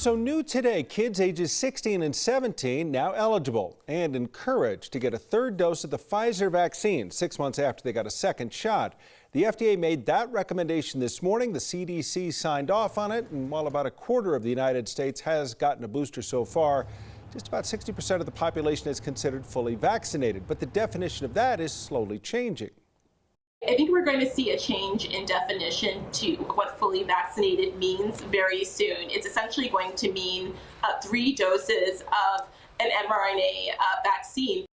So new today, kids ages 16 and 17 now eligible and encouraged to get a third dose of the Pfizer vaccine 6 months after they got a second shot. The FDA made that recommendation this morning. The CDC signed off on it, and while about a quarter of the United States has gotten a booster so far, just about 60% of the population is considered fully vaccinated. But the definition of that is slowly changing. I think we're going to see a change in definition to what fully vaccinated means very soon. It's essentially going to mean 3 doses of an mRNA vaccine.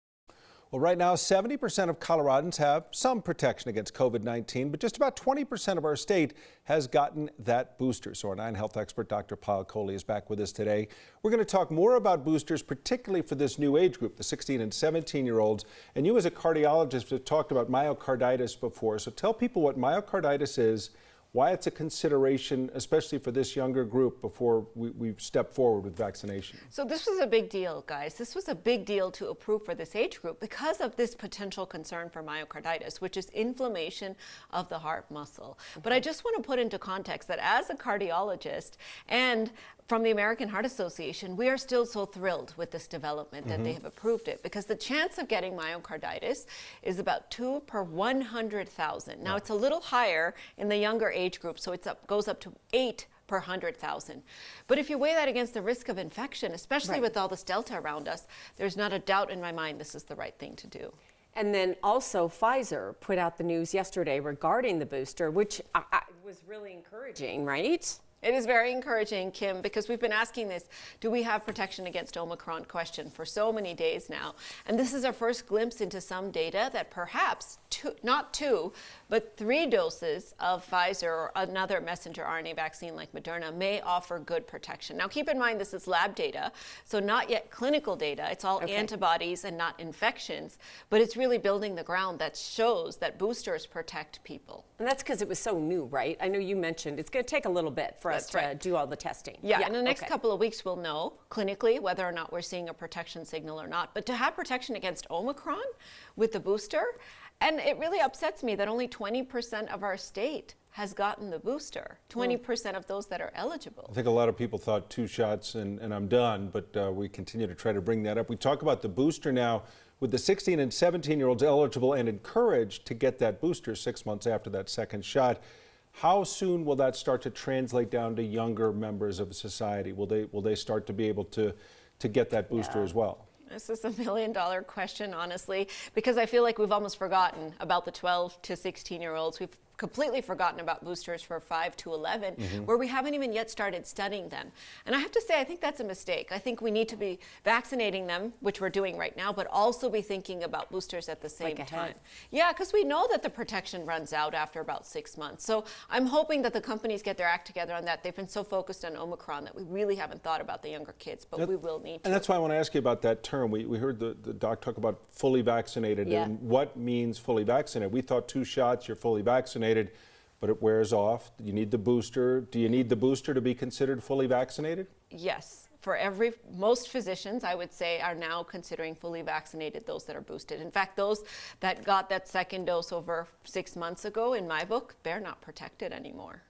Well, right now, 70% of Coloradans have some protection against COVID-19, but just about 20% of our state has gotten that booster. So our 9Health expert, Dr. Payal Kohli, is back with us today. We're going to talk more about boosters, particularly for this new age group, the 16 and 17-year-olds. And you as a cardiologist have talked about myocarditis before. So tell people what myocarditis is, why it's a consideration, especially for this younger group, before we step forward with vaccination. So this was a big deal, guys. This was a big deal to approve for this age group because of this potential concern for myocarditis, which is inflammation of the heart muscle. But I just want to put into context that as a cardiologist and from the American Heart Association, we are still so thrilled with this development that they have approved it, because the chance of getting myocarditis is about 2 per 100,000. Now, it's a little higher in the younger age group, so it goes up to 8 per 100,000. But if you weigh that against the risk of infection, especially with all this Delta around us, there's not a doubt in my mind this is the right thing to do. And then also Pfizer put out the news yesterday regarding the booster, which was really encouraging, right? It is very encouraging, Kim, because we've been asking this, do we have protection against Omicron question for so many days now? And this is our first glimpse into some data that perhaps not 2, but 3 doses of Pfizer or another messenger RNA vaccine like Moderna may offer good protection. Now, keep in mind, this is lab data, so not yet clinical data. It's all antibodies and not infections, but it's really building the ground that shows that boosters protect people. And that's because it was so new, right? I know you mentioned it's going to take a little bit for us to do all the testing. Yeah, in the next couple of weeks, we'll know clinically whether or not we're seeing a protection signal or not. But to have protection against Omicron with the booster, and it really upsets me that only 20% of our state has gotten the booster, 20% of those that are eligible. I think a lot of people thought 2 shots and I'm done, but we continue to try to bring that up. We talk about the booster now with the 16 and 17-year-olds eligible and encouraged to get that booster 6 months after that second shot. How soon will that start to translate down to younger members of society? Will they start to be able to get that booster as well? This is $1 million question, honestly, because I feel like we've almost forgotten about the 12 to 16-year-olds. We've completely forgotten about boosters for 5 to 11, where we haven't even yet started studying them. And I have to say, I think that's a mistake. I think we need to be vaccinating them, which we're doing right now, but also be thinking about boosters at the same time. Yeah, because we know that the protection runs out after about 6 months. So I'm hoping that the companies get their act together on that. They've been so focused on Omicron that we really haven't thought about the younger kids, but we will need to. And that's why I want to ask you about that term. We heard the doc talk about fully vaccinated and what means fully vaccinated. We thought 2 shots, you're fully vaccinated, but it wears off. You need the booster. Do you need the booster to be considered fully vaccinated? Yes. For most physicians, I would say, are now considering fully vaccinated those that are boosted. In fact, those that got that second dose over 6 months ago, in my book, they're not protected anymore.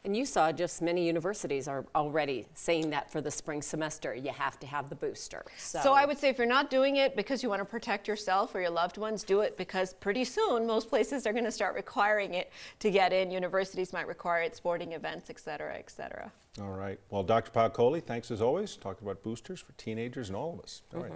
And you saw just many universities are already saying that for the spring semester, you have to have the booster. So I would say if you're not doing it because you want to protect yourself or your loved ones, do it because pretty soon most places are going to start requiring it to get in. Universities might require it, sporting events, et cetera, et cetera. All right. Well, Dr. Payal Kohli, thanks as always. Talking about boosters for teenagers and all of us. All right.